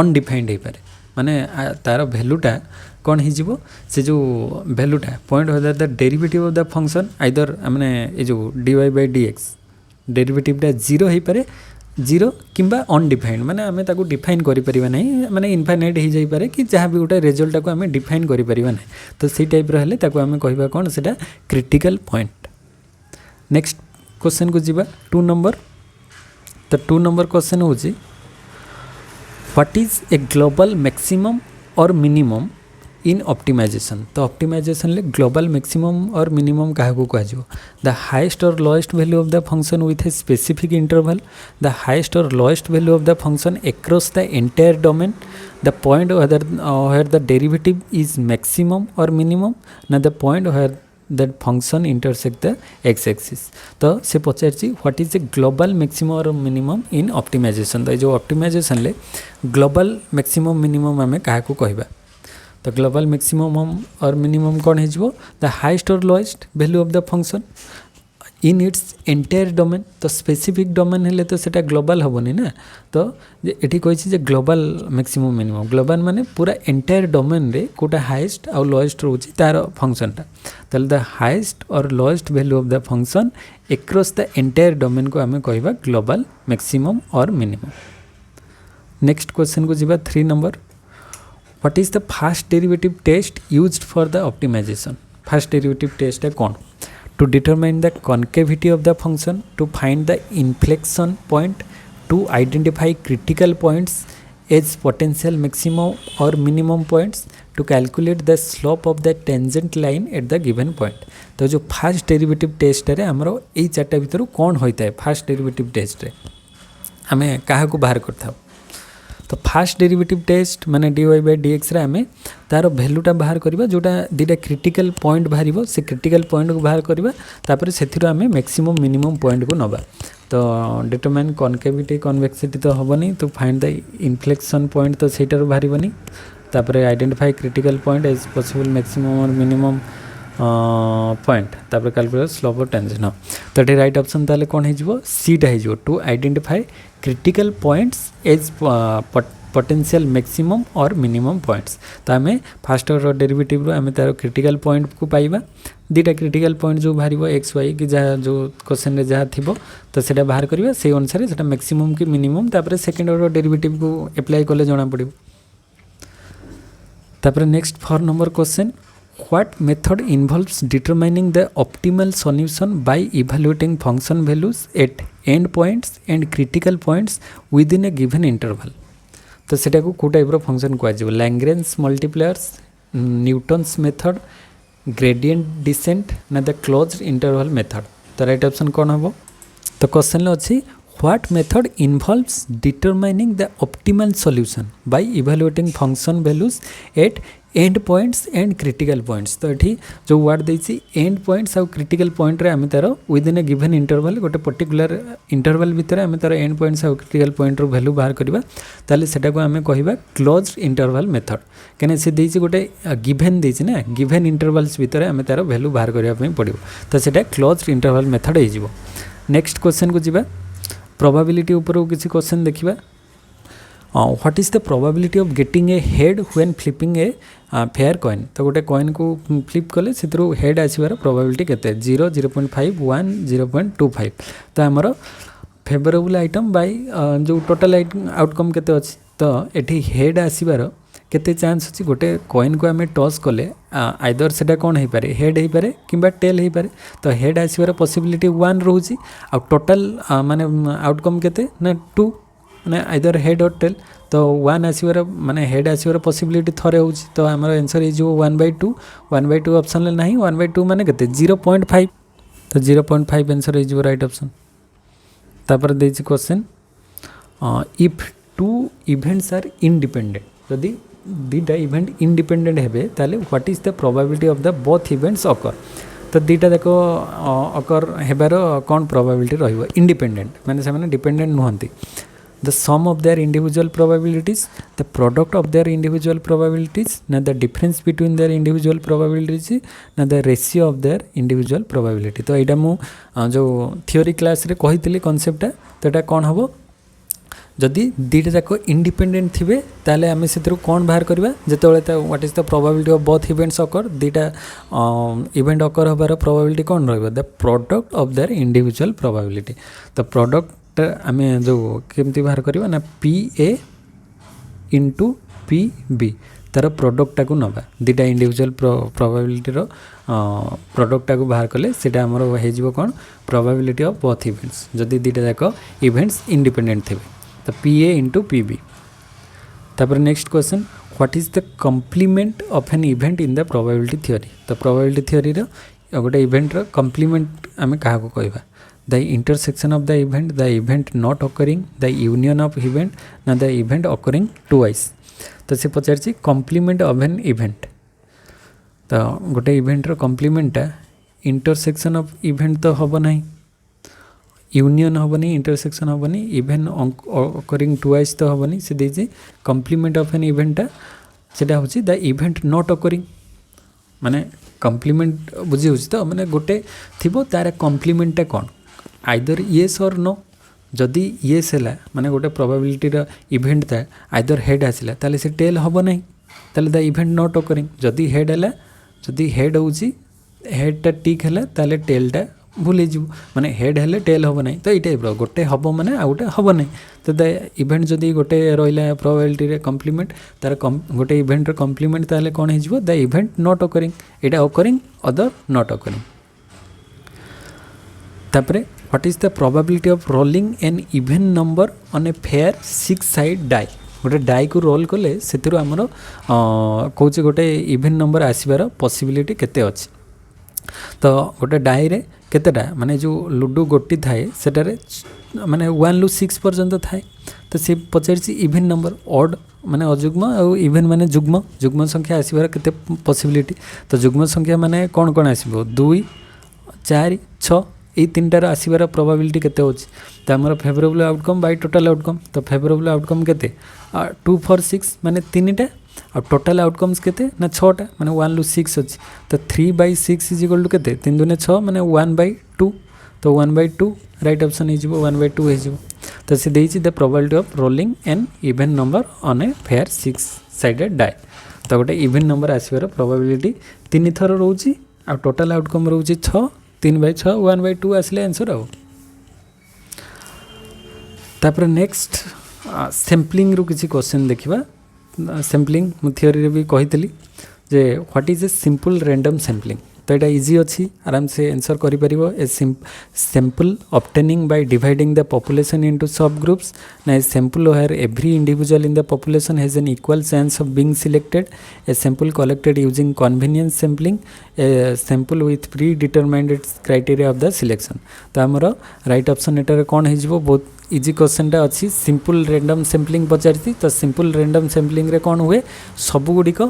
अनडिफाइंड हो पारे. माने तार वैल्यूटा कौन हो से जो वैल्यूटा point where the derivative of the function either माने ए जो dy/dx डेरिवेटिवटा 0 हो पारे, 0 किंबा अनडिफाइंड माने आमे ताको डिफाइन करि परिबा नै, माने इनफाइनाइट हो जाई पारे कि जहाँ भी गोटे रिजल्ट को आमे डिफाइन करि परिबा नै. तो सी टाइप रहले ताको आमे कहबा कोन सेटा क्रिटिकल पॉइंट. नेक्स्ट क्वेश्चन को जीवा 2 नंबर. तो 2 नंबर क्वेश्चन होची what is a global maximum और मिनिमम इन ऑप्टिमाइजेशन. तो ऑप्टिमाइजेशन ले ग्लोबल मैक्सिमम और मिनिमम क्या को कह द हाईएस्ट और lowest value of the function with a specific interval, the highest और lowest value of the function across the entire domain, the point where the derivative is maximum और minimum, ना the point where that function intersect the x axis. तो से पचार what is a global maximum और minimum in optimisation. तो जो optimisation ले global maximum minimum आमे क्या को कहबा. तो ग्लोबल मैक्सिमम और मिनिमम कौन हो द हाईएस्ट और lowest value of the function in its entire domain. तो स्पेसिफिक डोमेन हेले तो सेटा ग्लोबल हेनी ना. तो ये कही ग्लोबल मैक्सिमम मिनिमम ग्लोबल माने पूरा एंटायर डोमेन रे कोटा हाईएस्ट और लोएस्ट रोची तार फंक्शनटा. तो द हाईएस्ट और lowest value of the function across the entire domain को आमे कहबा ग्लोबल मैक्सिमम और मिनिमम. नेक्स्ट क्वेश्चन को जीवा 3 number. What is the first derivative test used for the optimization? First derivative test है कौन? To determine the concavity of the function, to find the inflection point, to identify critical points as potential maximum or minimum points, to calculate the slope of the tangent line at the given point. तो जो first derivative test है हमरो ए चारटा भितर कौन होता है first derivative test रे हमें कहा को बाहर करता हो. तो फास्ट डेरिवेटिव टेस्ट माने dy/dx रे आमे तार वैल्यूटा बाहर करबा जोटा दीटा क्रिटिकल पॉइंट बाहरिबो से क्रिटिकल पॉइंट को बाहर करबा तापर सेथिरो आमे मैक्सिमम मिनिमम पॉइंट को नबा. तो डिटरमाइन कॉनकेविटी कन्वेक्सिटी तो हबनी. तो फाइंड द इन्फ्लेक्शन पॉइंट तो सेटार बाहरिबनी. तापर identify critical point as possible maximum और मिनिमम पॉइंट तापर कैलकुलेट स्लोप ऑफ टेंजेंट. तो ये राइट ऑप्शन ताले कौन हो सीटा हो to identify critical points as potential maximum और मिनिमम पॉइंट्स. तो आम फास्ट और डेरिवेटिव रो आम तार क्रिटिकल पॉइंट को पाइबा. दुटा क्रिटिकल पॉइंट जो बाहर एक्स वाई कि जहाँ जो क्वेश्चन रे जहाँ थी तो सेटा बाहर करवा से अनुसार से मैक्सिमम कि मिनिमम तापर सेकेंड ऑर्डर डेरिवेटिव को अप्लाई कले जना पड़ो. तापर next 4 number question What method involves determining the optimal solution by evaluating function values at end points and critical points within a given interval? तो सेटा को टाइप फंक्शन कह Lagrange multipliers, Newton's method, gradient descent ना the closed interval method. तो right option कौन हम. तो question अच्छी What method involves determining the optimal solution by evaluating function values at end points and critical points. तो ये जो वर्ड देसी end points और critical point रे आम तार within a given interval गोटे पर्टिकुलर इंटरवल भितर आम तार end points और critical point रो वैल्यू बाहर करवा. ताले सेटा को आम कहबा क्लोज्ड इंटरवल मेथड. कने से देसी गोटे गिवन देसी ना गिवन इंटरवल्स भितर आम तार वैल्यू बाहर करबा पड़ो. तो सेटा क्लोज्ड इंटरवल मेथड हो जिवो. नेक्स्ट क्वेश्चन को जीवा प्रोबेबिलिटी ऊपर किसी क्वेश्चन देखिबा. What is the probability of getting a head when flipping a fair coin. तो गोटे कॉइन को फ्लिप कले से हेड आसबार प्रोबेबिलिटी केते 0, 0.5, 1, 0.25. तो आमर फेवरेबल आइटम बाय जो टोटल आउटकम केते अछि. तो एठी हेड आसबार केते चांस अछि गोटे कॉइन को आमे टॉस कले आइदर सेटा कौन हो पारे हेड हो पारे किंबा टेल हो पारे. तो हेड आसबार पॉसिबिलिटी 1 रोची आ टोटल माने आउटकम केते ना 2 माने आइदर हेड और टेल. तो 1 आसबार माने हेड आसबार पॉसिबिलिटी थरे होची. तो हमर आंसर इज 1/2. 1/2 ऑप्शन ले नाही 1/2 माने केते 0.5. तो 0.5 आंसर हो राइट ऑप्शन। तापर देछि question if two events are independent, जदि दुईटा इवेंट इंडिपेंडेंट हेबे ताले what is the probability of the both events occur. तो दुईटा देखो अकर हेबार कौन प्रोबेबिलिटी रहिबो इंडिपेंडेंट माने से माने dependent नुहंती। The sum of their individual probabilities, the product of their individual probabilities, ना the difference between their individual probabilities, ना the ratio of their individual probability। तो यहाँ मु जो थियोरी क्लास रे कही कॉन्सेप्ट तो यहाँ कौन हम जदि दुईटा जाक इंडिपेंडेंट थे ताले आम से कौन बाहर करवा जिते what is the probability of both events occur दुईटा इवेंट अकर हबार प्रोबेबिलिटी कौन रहिबो the product of their individual probability. तो प्रोडक्ट आम जो केमती बाहर करवा ना P A into P B तार प्रोडक्टा को नवा दुईटा इंडिविजुअल प्रोबेबिलिटी प्रोडक्टा को बाहर कले सेटा हमर हो कौन प्रोबेबिलिटी ऑफ बोथ इवेंट्स जदि दुईटा जाक इवेंट्स इंडिपेंडेंट थे। तो P A into P B. तापर next question what is the complement of an event in the probability theory. तो प्रोबेबिलिटी थ्योरी गोटे इवेंट कम्प्लीमेंट आम क्या कहवा the intersection of the event not occurring the union of event ना the event occurring twice. तो से पचार complement of an event तो गोटे इवेंटर कम्प्लीमेंटा इंटरसेक्शन ऑफ इवेंट तो हम ना यूनियन हेनी इंटरसेक्शन हेनी इवेंट अकरिंग टुवाइस तो हेनी से देखिए कम्प्लीमेंट ऑफ एन इवेंटा सेटा हूँ द इवेंट नॉट अकरिंग माने कम्प्लीमेंट बुझी हो तो मैंने गोटे थी तार कम्प्लीमेंटा कौन आइदर येस और नो जदि येस है माने गोटे प्रोबेबिलिटी इवेंट था आइदर हेड आसला ताले से टेल हम ना ताले द इवेंट नॉट अकरिंग जदि हेड है जदि हेड हूँ हेडटा टिक है ताले टेलटा भूल जाऊ माने हेड हेले टेल हम ना। तो ये टाइप गोटे हम माने आ गोटे हम ना। तो द इवेंट जदि गोटे रहा प्रोबेबिलिटी कम्प्लीमेंट तार गोटे इवेंट कम्प्लीमेंट ताले कौन हो द इवेंट नॉट अकरिंग एटा अकरिंग अदर नॉट अकरिंग। तापरे what is the probability of rolling an even number on a fair 6 side die. गोटे डाई को रोल कले से आमर कौच गोटे इवेन नंबर आसबार पॉसिबिलिटी केते अछि। तो गोटे डाई रे केतेटा माने जो लुडो गोटी थाए सेटारे माने 1 रु 6 पर्यंत थाए। तो सी पचार इवेन नंबर ऑड माने अजुग्म और इवेन माने जुग्म जुग्म संख्या आसबार केते पॉसिबिलिटी। तो जुग्म संख्या माने कौन कौन आसबो 2 4 6 ये तीनटार आसबार प्रोबेबिलिटी केते होछि। तो हमर favourable outcome by total outcome तो फेवरेबल आउटकम केते 2 4 6 माने तीनटा और टोटल आउटकम्स केते ना 6टा माने 1 रु 6 अछि। तो 3/6 इज इक्वल टू केते 3 दूने 6 माने 1/2 तो 1/2 राइट ऑप्शन हो 1/2 हो। तो से देछि the probability of rolling an even number on a fair 6 sided die. तो गोटे इवेन नंबर आसबार प्रोबेबिलिटी 3 थर रोची आ टोटल आउटकम रोची 6 3/6 1/2 आसले आंसर आओ। तापर नेक्स्ट सैम्पलिंग रु किसी क्वेश्चन देखिबा। सैम्पलिंग मु थियोरी रे भी कही जे what is a simple random sampling. तो यहाँ इजी अच्छी आराम से आंसर करिपरिबो a sample obtaining by dividing the population into subgroups ना a sample where every individual in the population has an equal chance of being selected a sample collected using convenience sampling a sample with predetermined criteria of the selection. तो आमर right option एटारे कौन हो बहुत easy question अच्छी simple random sampling पचारि। तो simple random sampling रे कौन हुए सबुगुड़िक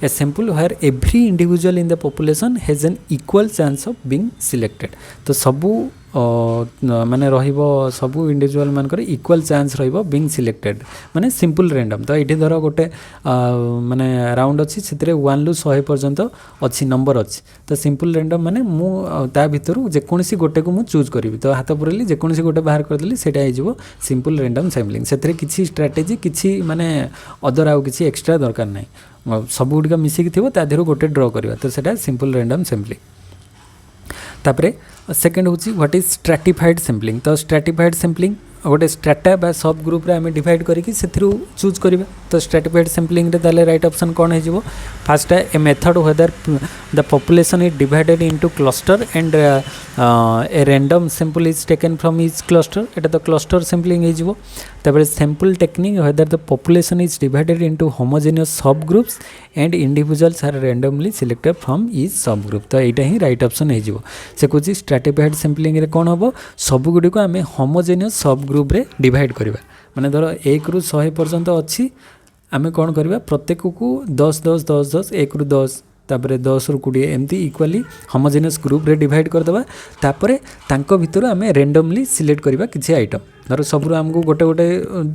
a sample where every individual in the population has an equal chance of being selected. तो सबू माने रहिबो सबू इंडिविजुअल मानकर इक्वल चांस रहिबो बीइंग सिलेक्टेड माने सिंपल रैंडम। तो ये धर गोटे माने राउंड अच्छी से 1 रु 100 पर्यंत अच्छी नंबर अच्छी। तो सिंपल रैंडम माने मु ता भितर जेकोसी गोटे को मु चूज करी तो हाथ पुरेली जेकोसी गोटे बाहर करदेली सेटा हो सिंपल रैंडम सैम्पलिंग। से किसी स्ट्राटेजी किसी माने अदर आउ किसी एक्स्ट्रा दरकार नहीं सब गुड़िक मिसिकी थी तादेह गोटे ड्र करवा तो सेटा सिंपल रैंडम सैम्पलिंग। तापरे सेकेंड हूँ व्हाट इज स्ट्रैटिफाइड सैम्पलिंग। तो स्ट्रैटिफाइड सैम्पलिंग गोटे स्ट्राटा बा सब ग्रुप रे आम डिवाइड करके चूज करवा। तो स्ट्रैटिफाइड सैम्पलिंग रे राइट ऑप्शन कौन हो first a method whether the population is divided into cluster and a random sample is taken from each cluster एटा तो क्लस्टर सैंपलिंग हो तापर sample technique whether the population is divided into homogeneous subgroups and individuals are randomly selected from each subgroup तो यहाँ ही right option हो से कुछ स्ट्रैटिफाइड सैंपलिंग रे कौन हम सब गुड़ी आम होमोजेनियस सब ग्रुप रे डिवाइड करवा माने धर 1 रु 100 पर्यंत अच्छी आम कौन करवा प्रत्येक को 10 10 10 10 1 रु 10 तापर 10 रु 20 एमती इक्वाली होमोजेनियस ग्रुप रे डिवाइड करदेवा तापर तांको भितर आम रेंडमली सिलेक्ट करवा किसी आइटम धर सबरू आमको गोटे गोटे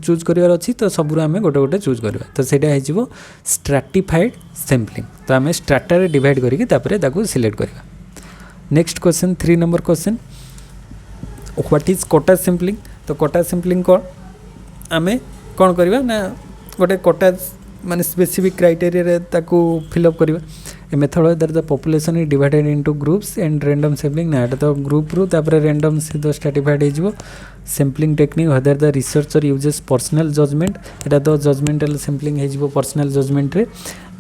चूज करार अच्छी तो सबरू आम गोटे गोटे चूज करवा तो ସେଇଟା हो स्ट्रैटिफाइड सैंपलिंग तो आम स्ट्राटा रे डिवाइड करके सिलेक्ट करवा next question 3 number question what is quota sampling तो कोटा सैंपलिंग कौन आम कौन करवा ना गोटे कोटा माने स्पेसिफिक क्राइटेरिया रे ताकू फिलअप करवा ए method whether the population is divided into groups and random sampling ना एटा तो ग्रुप रु तापर रैंडम सहित स्ट्रैटिफाइड हो sampling technique whether the researcher uses personal judgement एटा तो जजमेंटल सैंपलिंग हो पर्सनल जजमेंट रे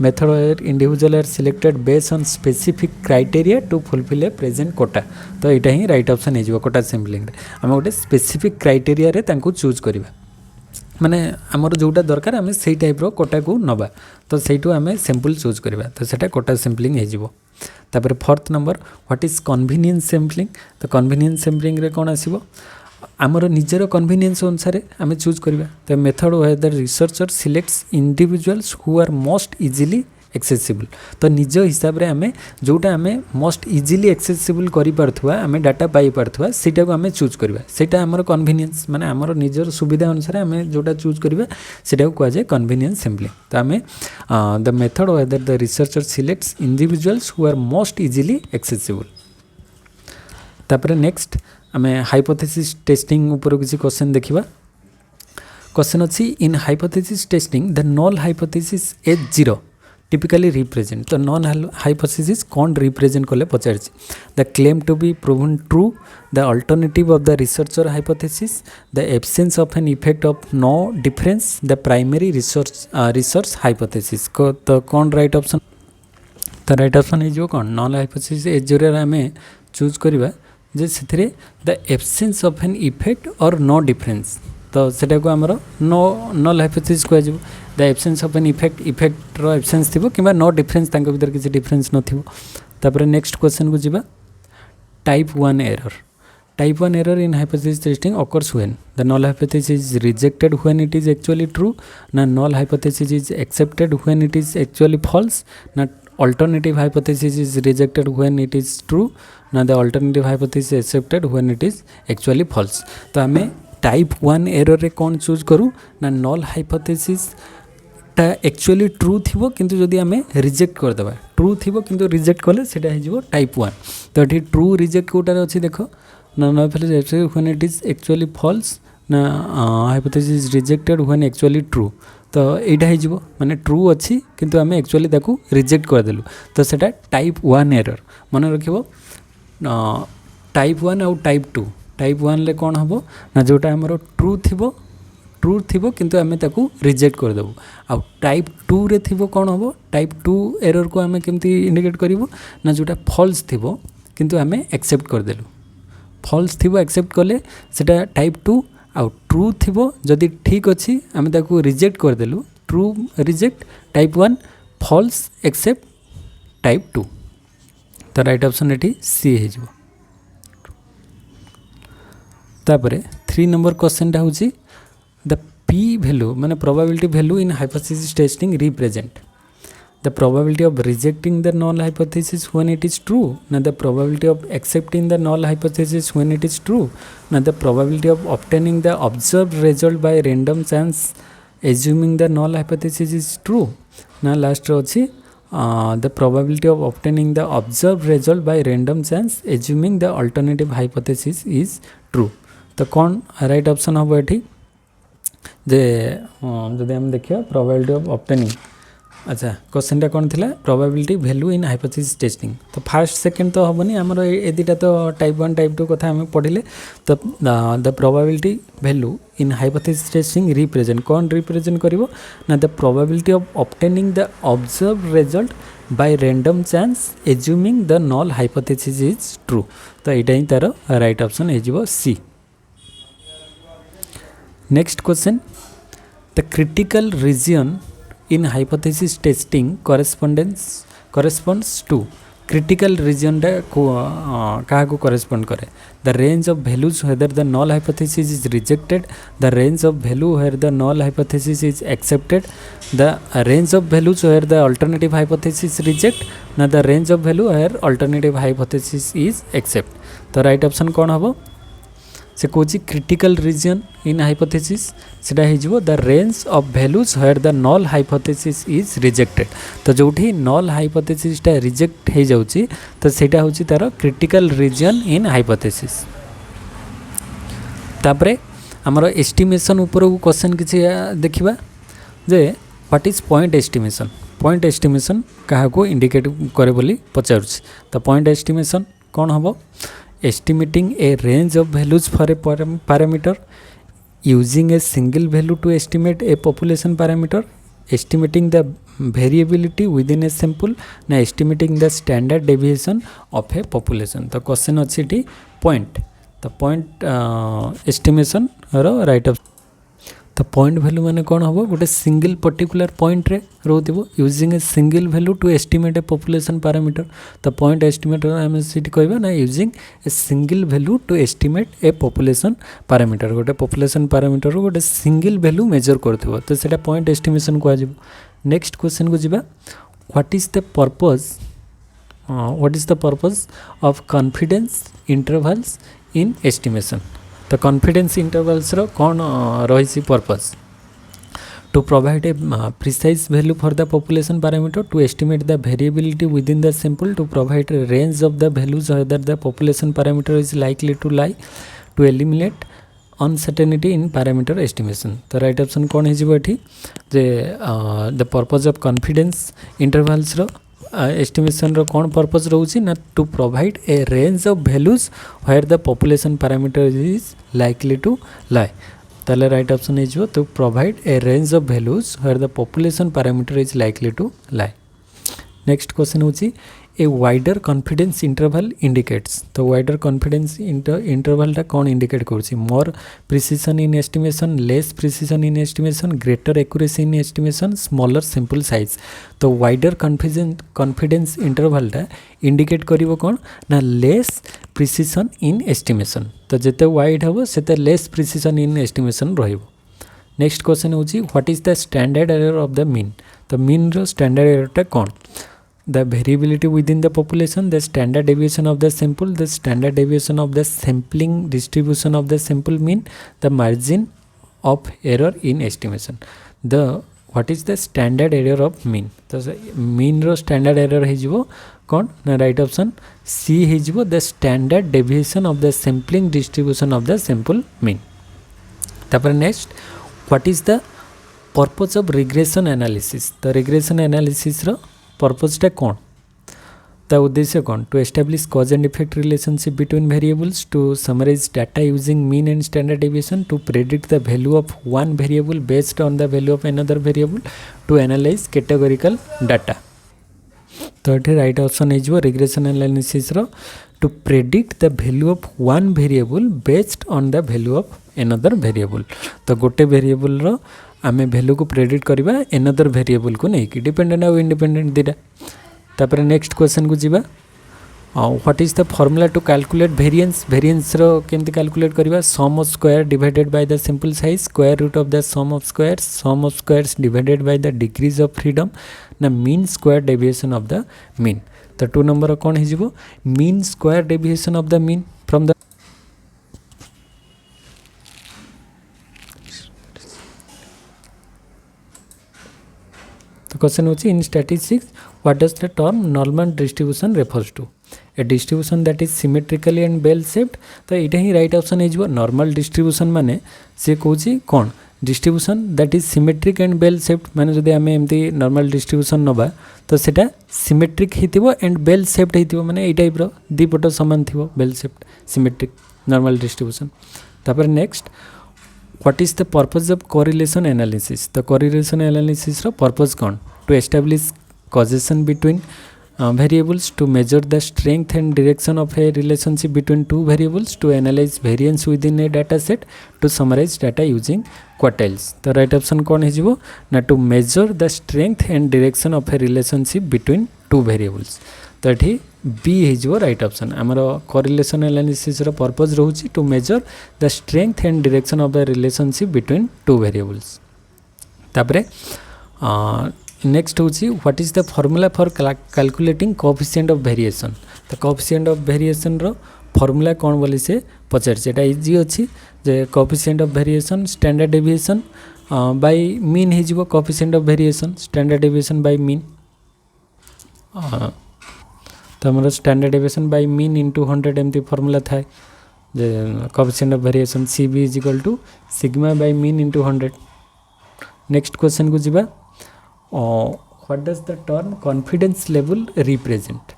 method where individual are selected based on specific criteria to fulfil a present quota तो यहाँ ही राइट ऑप्शन हो कोटा सैंपलिंग आम गोटे स्पेसिफिक क्राइटेरिया रे तांको चूज करवा माने आमर जोटा दरकार आम से टाइप रो कोटा को नबा तो सहीठू आम सैंपल चूज करवा तो सेटा कोटा सैंपलिंग हो तापर 4th number what is convenience sampling तो कन्वीनियंस सैंपलिंग रे कौन आसीबो आमर निजर कन्वीनियंस अनुसार आम चूज करवा तो method whether researcher selects individuals who are most easily accessible तो निज हिसाब रे आमे जोटा आमे मोस्ट इजिली एक्सेसिबल करि पारथुवा आमे डाटा पाई पारथुवा सेटा को आमे चूज करवा सेटा हमर कन्वीनियंस माने हमर निजर सुविधा अनुसार आमे जोटा चूज करवा सेटा को कहा जाय कन्वीनियंस सैंपलिंग तो आमे the method whether the researcher selects individuals who are most easily accessible तापर नेक्स्ट आमे हाइपोथेसिस टेस्टिंग ऊपर किसी क्वेश्चन देखिबा क्वेश्चन अछि in hypothesis testing the null hypothesis is 0 typically represent तो नॉन हाइपोथेसिस कौन रिप्रेजेंट कले पचार the claim to be proven true the alternative of the researcher hypothesis the absence of an effect of no difference the primary research hypothesis को तो कौन right option तो right option हो कौन non hypothesis ए जरिए आम चूज करवा जे से the absence of an effect और नो डिफरेंस तो सेटा को आमर नो नल हाइपोथेसिस कह the absence of an effect रो एब्सेंस थी कि नो डिफरेंस तांको भीतर किसी डिफरेंस नथिबो तापर नेक्स्ट क्वेश्चन को जीवा type 1 error in hypothesis testing occurs when the null hypothesis is rejected when it is actually true na null hypothesis is accepted when it is actually false na alternative hypothesis is rejected when it is true na the alternative hypothesis is accepted when it is actually false तो आमे type 1 error रे कौन choose करूँ ना null hypothesis टा actually true थिबो किंतु जदि आमे रिजेक्ट कर देबा ट्रू थिबो किंतु रिजेक्ट कले सेटा हे जिवो टाइप 1 तो एठी ट्रू रिजेक्ट कोटार अछि देखो ना null hypothesis when it is actually false ना hypothesis rejected when actually true तो एटा हे जिवो माने ट्रू अछि किंतु आमे एक्चुअली ताकू रिजेक्ट कर देलु तो सेटा टाइप 1 एरर मन रखिबो टाइप 1 और टाइप 1 ले कौन हम ना जोटा आमर ट्रू थिबो किंतु आमे ताकू रिजेक्ट कर देबो आ टाइप 2 रे थिबो कौन हम टाइप 2 एरर को आमे केमती इंडिकेट करिवो ना जोटा फॉल्स थिबो किंतु आमे एक्सेप्ट कर देलु फॉल्स थिबो एक्सेप्ट कले सेटा टाइप 2 आ ट्रू थिबो जदि ठीक अछि आमे ताकू रिजेक्ट कर देलु true reject type 1 false accept type 2 तो राइट ऑप्शन एठी सी हे जिवो तापरे 3 नंबर क्वेश्चन टा होची द p value माने probability value in hypothesis testing represent the probability of rejecting the null hypothesis when it is true na the probability of accepting the null hypothesis when it is true na the probability of obtaining the observed result by random chance assuming the null hypothesis is true na last ro अछि the probability of obtaining the observed result by random chance assuming the alternative hypothesis is true तो कौन right option हम ये जे जदि हम देखिए probability of obtaining अच्छा question टा कौन थिला probability value in hypothesis testing तो फर्स्ट सेकंड तो हेनी आमर ए दुटा तो टाइप 1 टाइप 2 कथा हमें पढ़िले तो the probability value in hypothesis testing represent कौन रिप्रेजेंट करिवो ना the probability of obtaining the observe result by random chance assuming the null hypothesis is true. तो यहाँ ही तार राइट ऑप्शन हो C. Next question, the critical region in hypothesis testing corresponds to critical region क्या correspond करे? The range of values whether the null hypothesis is rejected, the range of value where the null hypothesis is accepted, the range of values where the alternative hypothesis reject, ना the range of value where alternative hypothesis is accept. तो right option कौन हम? से कौन critical region in hypothesis सेटा हो the range of values where the null hypothesis is rejected. तो जोठी नॉल हाइपोथेसिसटा रिजेक्ट हो जाउची तो सेटा होची तार क्रिटिकल रीजन इन हाइपोथेसिस. तापरे हमर एस्टिमेशन ऊपर क्वेश्चन किसी देखिबा जे what is point estimation. Point estimation क्या इंडिकेट करे बोली पचारुछि. तो पॉइंट एस्टिमेशन कौन हम? Estimating a range of values for a parameter, using a single value to estimate a population parameter, estimating the variability within a sample, ना estimating the standard deviation of a population. तो question अच्छी point. तो point estimation right of. तो point value माने कौन हम? गोटे single particular point रे रोथिबो using a single value to estimate a population parameter. तो पॉइंट एस्टिमेटर आम सीट कहबा ना using a single value to estimate a population parameter. गोटे पॉपुलेशन पैरामीटर गोटे सिंगल वैल्यू मेजर करथिबो तो सेटा पॉइंट एस्टिमेशन को आजिबो. नेक्स्ट क्वेश्चन को जिबा, what is the purpose of confidence intervals in estimation. तो कॉन्फिडेंस इंटरवल्स रो कौन रही purpose? To provide a precise value for the population parameter, to estimate the variability within the sample, to provide a range of the values whether the population parameter is likely to lie, to eliminate uncertainty in parameter estimation. तो right option कौन हो the purpose of confidence intervals रो estimation रो कौन purpose रोची ना to provide a range of values where the population parameter is likely to lie. ताले right option हो to provide a range of values where the population parameter is likely to lie. Next question होची, a wider confidence interval indicates. तो wider confidence इंटरवलटा कौन indicate करुछि? More precision in estimation, less precision in estimation, greater accuracy in estimation, smaller sample size. तो wider confidence इंटरवलटा indicate करिवो कौन ना less precision in estimation. तो जेते वाइड हबो सेते लेस प्रिसिशन इन एस्टिमेशन रहिबो. नेक्स्ट क्वेश्चन होची, what is the standard error of the mean. तो मीन रो स्टैंडर्ड एररटा कौन? The variability within the population, the standard deviation of the sample, the standard deviation of the sampling distribution of the sample mean, the margin of error in estimation. The what is the standard error of mean? तो mean रो standard error है कौन ना right option C है the standard deviation of the sampling distribution of the sample mean. तापर next, what is the purpose of regression analysis. तो regression analysis रो पर्पजटा कौन? ता उद्देश्य कौन? To establish cause and effect relationship between variables, to summarise data using mean and standard deviation, to predict the value of one variable based on the value of another variable, to analyse categorical data. तो ये right option हो regression analysis रो to predict the value of one variable based on the value of another variable. तो गोटे variable रो आमे value को predict करवा another variable को नहीं कि डिपेंडेंट और इंडिपेंडेंट दीटा. तापर नेक्स्ट क्वेश्चन को जीवा, what is the formula to calculate variance. Variance रो केमती कैलकुलेट करवा? Sum of square divided by the simple size, square root of the sum of squares divided by the degrees of freedom, ना mean square deviation of the mean. तो 2 number कौन हो? Mean square deviation of the mean from the. तो question होची, in statistics what does the term normal distribution refers to? A distribution that is symmetrically and bell shaped. तो यहाँ ही right option हो normal distribution माने सी कहूँ कौन? Distribution that is symmetric and bell shaped. माने जदि आम एमती नॉर्मल डिस्ट्रीब्यूशन नबा तो सेटा सिमेट्रिक होइतिबो एंड बेल शेप्ड होइतिबो, माने एई टाइप रो दी पट समान थिबो, bell shaped symmetric normal distribution. तापर next, what is the purpose of correlation analysis. तो कोरिलेशन एनालिसिस रो पर्पस कौन? To establish causation between variables, to measure the strength and direction of a relationship between two variables, to analyze variance within a data set, to summarize data using quartiles. The right option कौन है ना to measure the strength and direction of a relationship between two variables. तो ये B हो right option आमर correlation analysis रो purpose रोची to measure the strength and direction of the relationship between two variables. तापरे नेक्स्ट होची what is the formula for calculating coefficient of variation. तो coefficient of variation रो formula कौन बोली से पचार एटा इजी अच्छी जे coefficient of variation standard deviation by mean हो coefficient of variation standard deviation by mean. तो हमारा standard deviation by mean into 100 एमती फॉर्मूला था जे coefficient of variation C V is equal to sigma by mean into 100. Next question को जीवा what does the term confidence level represent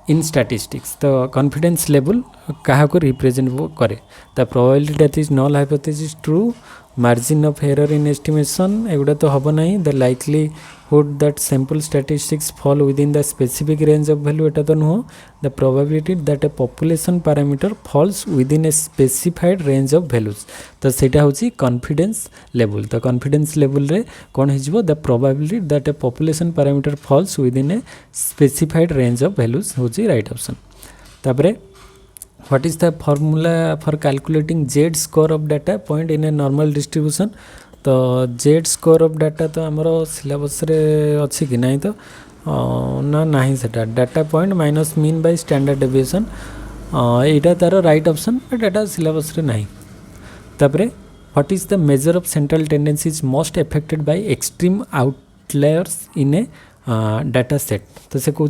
in statistics. तो confidence level क्या को represent वो करे. The probability that is null hypothesis true margin of error in estimation एगुड़ा तो हम ना. The likelihood that sample statistics fall within the specific range of value एटा तो नुह. The probability that a population parameter falls within a specified range of values. तो सेटा होची confidence level. तो कॉन्फिडेंस लेवल रे कौन हो the probability that a population parameter falls within a specified range of values होची राइट ऑप्शन. तापरे what is the formula for calculating z score of data point in a normal distribution. तो z score of data तो आमर syllabus रे अच्छी कि नहीं तो ना नहीं सेटा data point minus mean by standard deviation यहाँ तार right option but Etah syllabus रे नहीं. तापरे what is the measure of central tendencies most affected by extreme outliers in A data set. तो से कौन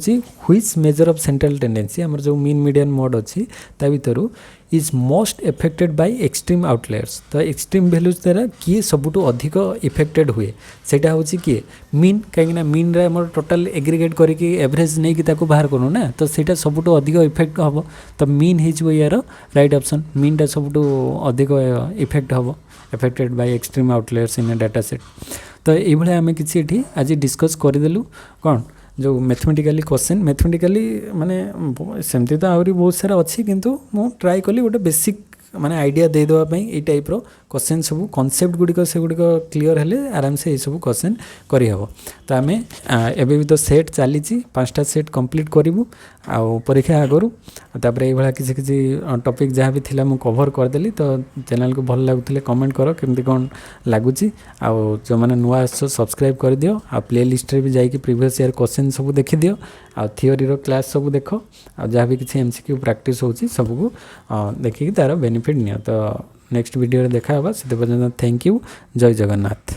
which major of central tendency आमर जो मीन मीडियन मोड अच्छी ता भर is most affected by extreme outliers. तो एक्सट्रीम वैल्यूज द्वारा किए सबुठ अधिक इफेक्टेड हुए सेटा हूँ किए मीन कहीं मीन रे आमर टोटाल एग्रीगेट करके एवरेज नहीं कि बाहर करूँ ना. तो सेटा सबुठ अधिक इफेक्ट हम. तो मीन हो यार राइट ऑप्शन मीन टा सबुठ अधिक इफेक्ट हम affected by extreme outliers in A data set. तो ये आम कि आज डिस्कस करदेलु कौन जो मैथमेटिकली क्वेश्चन मैथमेटिकली माने सेमती तो आहरी बहुत सारा अच्छी किंतु मु ट्राई कली गोटे बेसिक माने आइडिया दे देवाई ये टाइप रो क्वेश्चन सब कॉन्सेप्ट गुड़िक से गुड़िक क्लीयर हेले आराम से ये सब क्वेश्चन करहब. तो आम एबे भी तो सेट चली 5टा सेट कंप्लीट करूँ आउ परीक्षा आगरू. तापर ये किसी किसी टॉपिक जहाँ भी थिला मु कवर करदेली. तो चैनल को भल लगुले कमेंट कर केमती कौन लगुच आउ जो मैंने नुआ आस सब्सक्राइब कर दियो आ प्ले लिस्ट रे भी जाइए प्रीवियस ईयर क्वेश्चन सब देखी दियो आ थियोरी रो क्लास सब देख आ जहाँ भी किसी एमसीक्यू प्रैक्टिस होची सबको देखिए तार बेनिफिट नियो. तो नेक्स्ट वीडियो रे देखा होगा से पर्यंत थैंक यू. जय जगन्नाथ.